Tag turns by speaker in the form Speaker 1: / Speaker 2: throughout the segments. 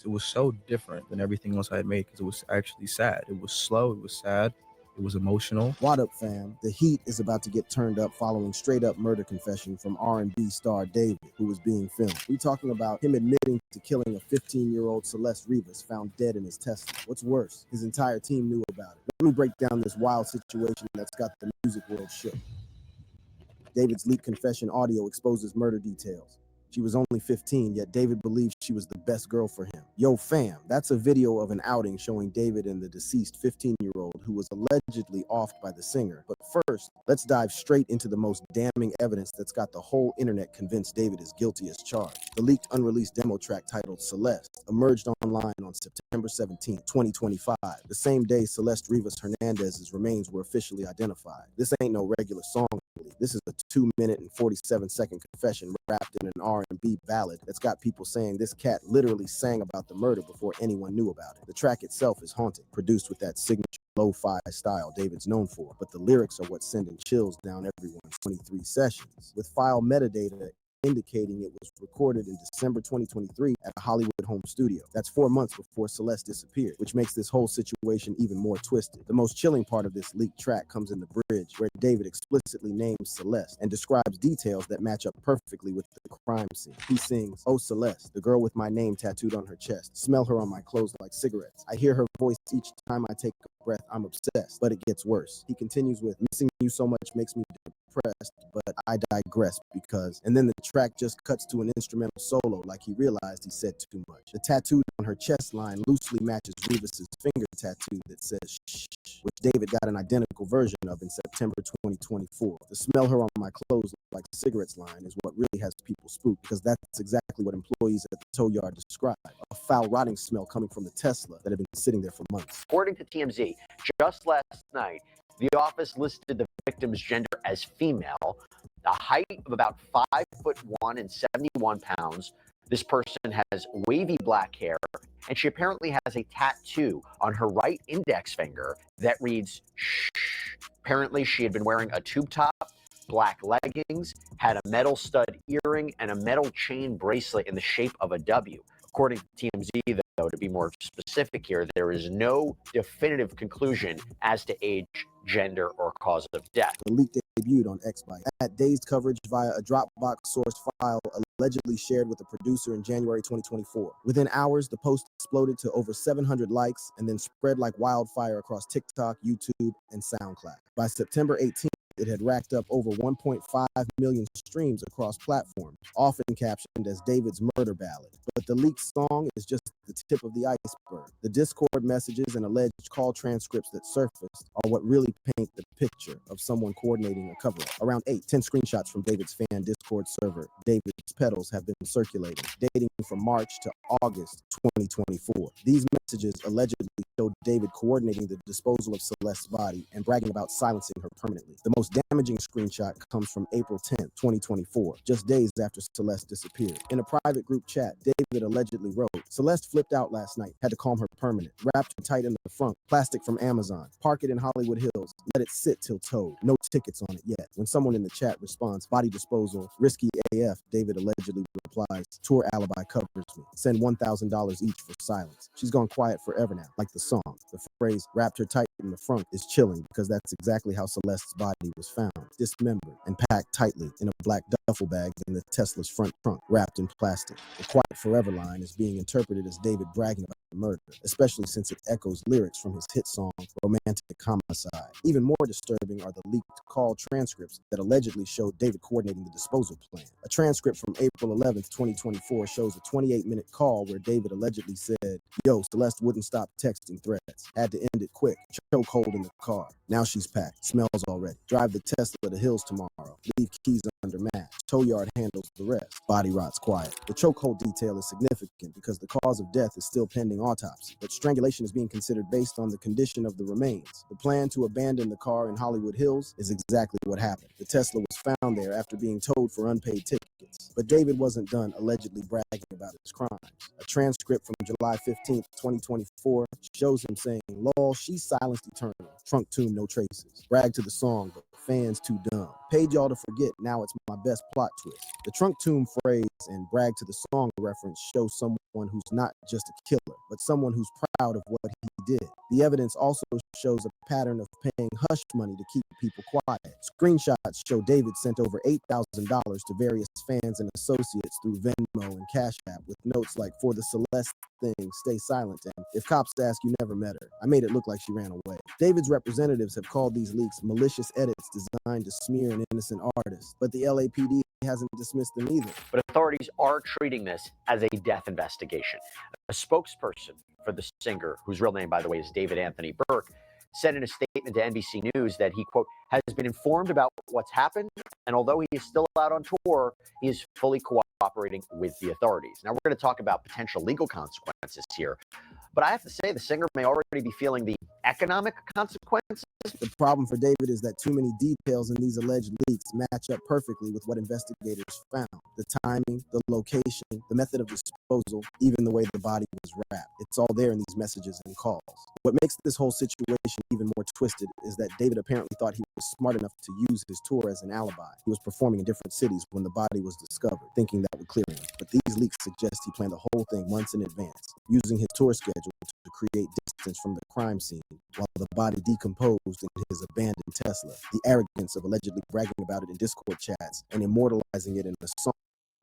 Speaker 1: it was so different than everything else I had made because it was actually sad. It was slow, it was sad, it was emotional.
Speaker 2: What up, fam? The heat is about to get turned up following straight-up murder confession from R&B star David, who was being filmed. We're talking about him admitting to killing a 15-year-old Celeste Rivas found dead in his Tesla. What's worse, his entire team knew about it. Let me break down this wild situation that's got the music world shook. David's leaked confession audio exposes murder details. She was only 15, yet David believed she was the best girl for him. Yo, fam, that's a video of an outing showing David and the deceased 15-year-old who was allegedly offed by the singer. But first, let's dive straight into the most damning evidence that's got the whole internet convinced David is guilty as charged. The leaked unreleased demo track titled Celeste emerged online on September 17, 2025, the same day Celeste Rivas Hernandez's remains were officially identified. This ain't no regular song. This is a 2-minute and 47-second confession wrapped in an R&B ballad that's got people saying this cat literally sang about the murder before anyone knew about it. The track itself is haunting, produced with that signature lo-fi style David's known for, but the lyrics are what's sending chills down everyone's 23 sessions. With file metadata indicating it was recorded in December 2023 at a Hollywood home studio. That's 4 months before Celeste disappeared, which makes this whole situation even more twisted. The most chilling part of this leaked track comes in the bridge, where David explicitly names Celeste and describes details that match up perfectly with the crime scene. He sings, "Oh Celeste, the girl with my name tattooed on her chest. Smell her on my clothes like cigarettes. I hear her voice each time I take a breath. I'm obsessed." But it gets worse. He continues with, "Missing you so much makes me depressed, but I digress because," and then the track just cuts to an instrumental solo like he realized he said too much. The tattoo on her chest line loosely matches Rivas's finger tattoo that says shh, which David got an identical version of in September 2024. The "smell her on my clothes like cigarettes" line is what really has people spooked, because that's exactly what employees at the tow yard described: a foul, rotting smell coming from the Tesla that had been sitting there for months.
Speaker 3: According to TMZ, just last night, the office listed the victim's gender as female, a height of about 5'1" and 71 pounds. This person has wavy black hair, and she apparently has a tattoo on her right index finger that reads shh. Apparently, she had been wearing a tube top, black leggings, had a metal stud earring, and a metal chain bracelet in the shape of a W. According to TMZ, though, to be more specific here, there is no definitive conclusion as to age, gender, or cause of death.
Speaker 2: The leak debuted on Xbyte at Dazed coverage via a Dropbox source file allegedly shared with the producer in January 2024. Within hours, the post exploded to over 700 likes and then spread like wildfire across TikTok, YouTube, and SoundCloud. By September 18th, it had racked up over 1.5 million streams across platforms, often captioned as David's murder ballad. But the leaked song is just the tip of the iceberg. The Discord messages and alleged call transcripts that surfaced are what really paint the picture of someone coordinating a cover-up. Around 8-10 screenshots from David's fan Discord server, David's Petals, have been circulating, dating from March to August 2024. These messages allegedly showed David coordinating the disposal of Celeste's body and bragging about silencing her permanently. The most damaging screenshot comes from April 10th, 2024, just days after Celeste disappeared. In a private group chat, David allegedly wrote, "Celeste flipped out last night, had to calm her permanent, wrapped her tight in the front, plastic from Amazon, park it in Hollywood Hills, let it sit till towed, no tickets on it yet." When someone in the chat responds, "Body disposal, risky AF," David allegedly replies, "Tour alibi covers me, send $1,000 each for silence. She's gone quiet forever now," like the song. The phrase "wrapped her tight in the front" is chilling because that's exactly how Celeste's body was found, dismembered and packed tightly in a black duffel bag in the Tesla's front trunk, wrapped in plastic. The "quiet forever" line is being interpreted as David bragging about the murder, especially since it echoes lyrics from his hit song Romantic Homicide. Even more disturbing are the leaked call transcripts that allegedly showed David coordinating the disposal plan. A transcript from April 11th, 2024 shows a 28-minute call where David allegedly said, "Yo, Celeste wouldn't stop texting threats. Had to end it quick. Chokehold in the car. Now she's packed. Smells already. Drive the Tesla to Hills tomorrow. Leave keys under mat. Tow yard handles the rest. Body rots quiet." The chokehold detail is significant because the cause of death is still pending autopsy, but strangulation is being considered based on the condition of the remains. The plan to abandon the car in Hollywood Hills is exactly what happened. The Tesla was found there after being towed for unpaid tickets. But David wasn't done allegedly bragging about his crimes. A transcript from July 15th, 2024 shows him saying, "Lol, she silenced eternal. Trunk tomb, no traces. Brag to the song, but fans too dumb. Paid y'all to forget, now it's my best plot twist. The trunk tomb phrase and brag to the song reference show someone who's not just a killer, but someone who's proud of what he did. The evidence also shows a pattern of paying hush money to keep people quiet. Screenshots show David sent over $8,000 to various fans and associates through Venmo and Cash App with notes like, "For the Celeste thing, stay silent, and if cops ask, you never met her. I made it look like she ran away." David's representatives have called these leaks malicious edits designed to smear an innocent artist, but the LAPD hasn't dismissed them either.
Speaker 3: But authorities are treating this as a death investigation. A spokesperson for the singer, whose real name, by the way, is David Anthony Burke, said in a statement to NBC News that he, quote, has been informed about what's happened, and although he is still out on tour, he is fully cooperating with the authorities. Now, we're going to talk about potential legal consequences here, but I have to say the singer may already be feeling the economic consequences.
Speaker 2: The problem for David is that too many details in these alleged leaks match up perfectly with what investigators found. The timing, the location, the method of disposal, even the way the body was wrapped. It's all there in these messages and calls. What makes this whole situation even more twisted is that David apparently thought he was smart enough to use his tour as an alibi. He was performing in different cities when the body was discovered, thinking that would clear him. But these leaks suggest he planned the whole thing months in advance, using his tour schedule to create distance from the crime scene while the body decomposed in his abandoned Tesla. The arrogance of allegedly bragging about it in Discord chats and immortalizing it in a song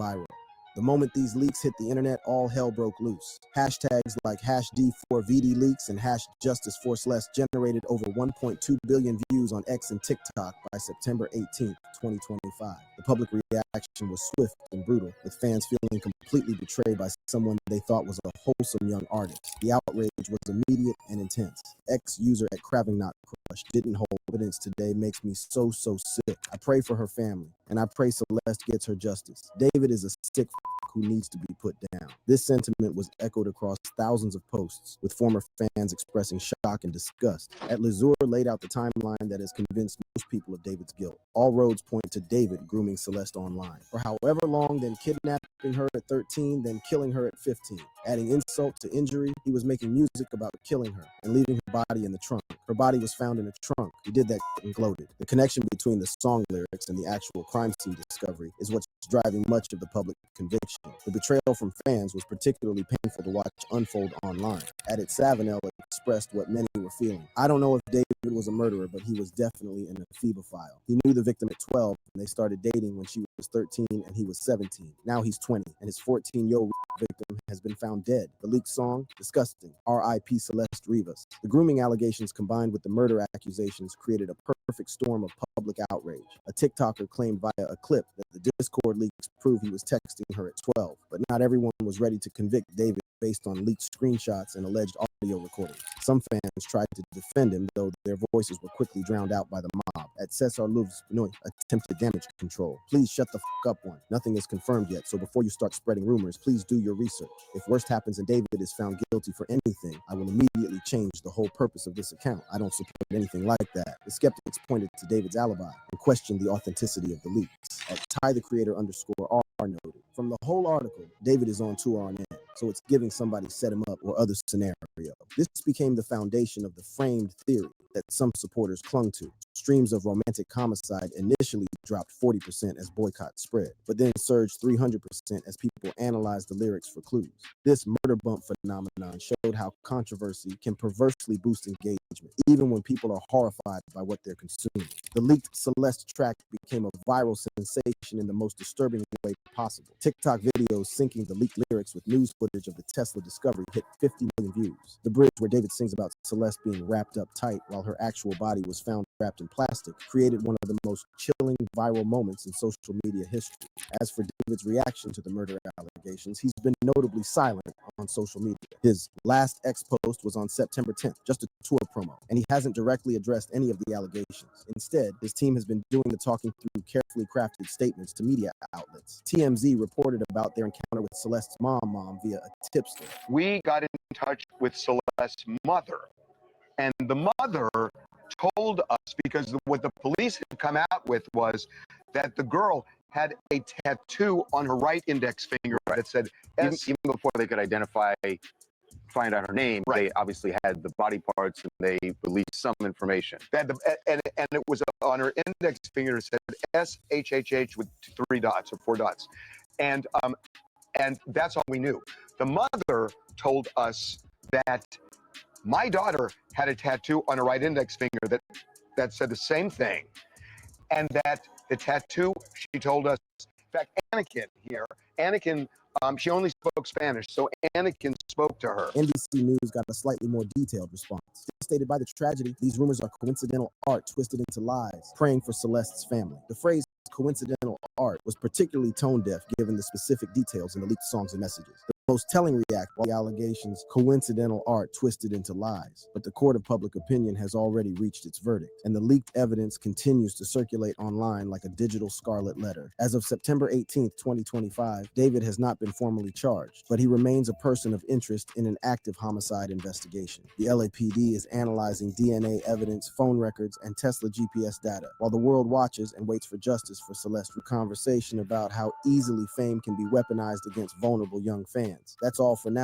Speaker 2: viral. The moment these leaks hit the internet, all hell broke loose. Hashtags like #D4vd leaks and #Justice4Celeste generated over 1.2 billion views on X and TikTok by September 18th, 2025. The public reaction was swift and brutal, with fans feeling completely betrayed by someone they thought was a wholesome young artist. The outrage was immediate and intense. X user at Craving Not Crush didn't hold evidence today makes me so sick. I pray for her family, and I pray Celeste gets her justice. David is a sick who needs to be put down. This sentiment was echoed across thousands of posts, with former fans expressing shock and disgust. At Lazur laid out the timeline that has convinced most people of David's guilt. All roads point to David grooming Celeste online for however long, then kidnapping her at 13, then killing her at 15. Adding insult to injury, he was making music about killing her and leaving her body in the trunk. Her body was found in a trunk. He did that and gloated. The connection between the song lyrics and the actual crime scene discovery is what's driving much of the public conviction. The betrayal from fans was particularly painful to watch unfold online. At it, Savinel expressed what many were feeling. "I don't know if David was a murderer, but he was definitely an ephebophile. He knew the victim at 12, and they started dating when she was 13 and he was 17. Now he's 20, and his 14-year-old victim has been found dead. The leaked song, disgusting. R.I.P. Celeste Rivas." The grooming allegations combined with the murder accusations created a perfect storm of public outrage. A TikToker claimed via a clip that the Discord leaks prove he was texting her at 12, but not everyone was ready to convict David based on leaked screenshots and alleged audio recordings. Some fans tried to defend him, though their voices were quickly drowned out by the mob. At Cesar Louvre's attempted damage control. "Please shut the up one. Nothing is confirmed yet, so before you start spreading rumors, please do your research. If worst happens and David is found guilty for anything, I will immediately change the whole purpose of this account. I don't support anything like that." The skeptics pointed to David's alibi and questioned the authenticity of the leaks. At @TyTheCreator_R noted, "From the whole article, David is on tour on end, so it's giving somebody set him up or other scenario." This became the foundation of the framed theory that some supporters clung to. Streams of romantic homicide initially dropped 40% as boycott spread, but then surged 300% as people analyzed the lyrics for clues. This murder bump phenomenon showed how controversy can perversely boost engagement, even when people are horrified by what they're consuming. The leaked Celeste track became a viral sensation in the most disturbing way possible. TikTok videos syncing the leaked lyrics with news footage of the Tesla discovery hit 50 million views. The bridge where David sings about Celeste being wrapped up tight while her actual body was found wrapped in plastic created one of the most chilling viral moments in social media history. As for David's reaction to the murder allegations, he's been notably silent on social media. His last X post was on September 10th, just a tour promo, and he hasn't directly addressed any of the allegations. Instead, his team has been doing the talking through carefully crafted statements to media outlets. TMZ reported about their encounter with Celeste's mom via a tipster.
Speaker 4: "We got in touch with Celeste's mother, and the mother told us, because what the police had come out with was that the girl had a tattoo on her right index finger that said
Speaker 3: Even before they could identify
Speaker 4: find out her name,
Speaker 3: Right.
Speaker 4: they obviously had the body parts and they released some information. And it was on her index finger. It said SHHH with 3 dots or 4 dots, and that's all we knew. The mother told us that my daughter had a tattoo on her right index finger that said the same thing, and that the tattoo, she told us, in fact, Anakin, she only spoke Spanish, so Anakin spoke to her.
Speaker 2: NBC News got a slightly more detailed response. Stated by the tragedy, these rumors are coincidental art twisted into lies, praying for Celeste's family. The phrase coincidental art was particularly tone deaf given the specific details in the leaked songs and messages. The most telling reaction were the allegations coincidental art twisted into lies, but the court of public opinion has already reached its verdict, and the leaked evidence continues to circulate online like a digital scarlet letter. As of September 18th, 2025, David has not been formally charged, but he remains a person of interest in an active homicide investigation. The LAPD is analyzing DNA evidence, phone records, and Tesla GPS data, while the world watches and waits for justice for Celeste. For conversation about how easily fame can be weaponized against vulnerable young fans. That's all for now.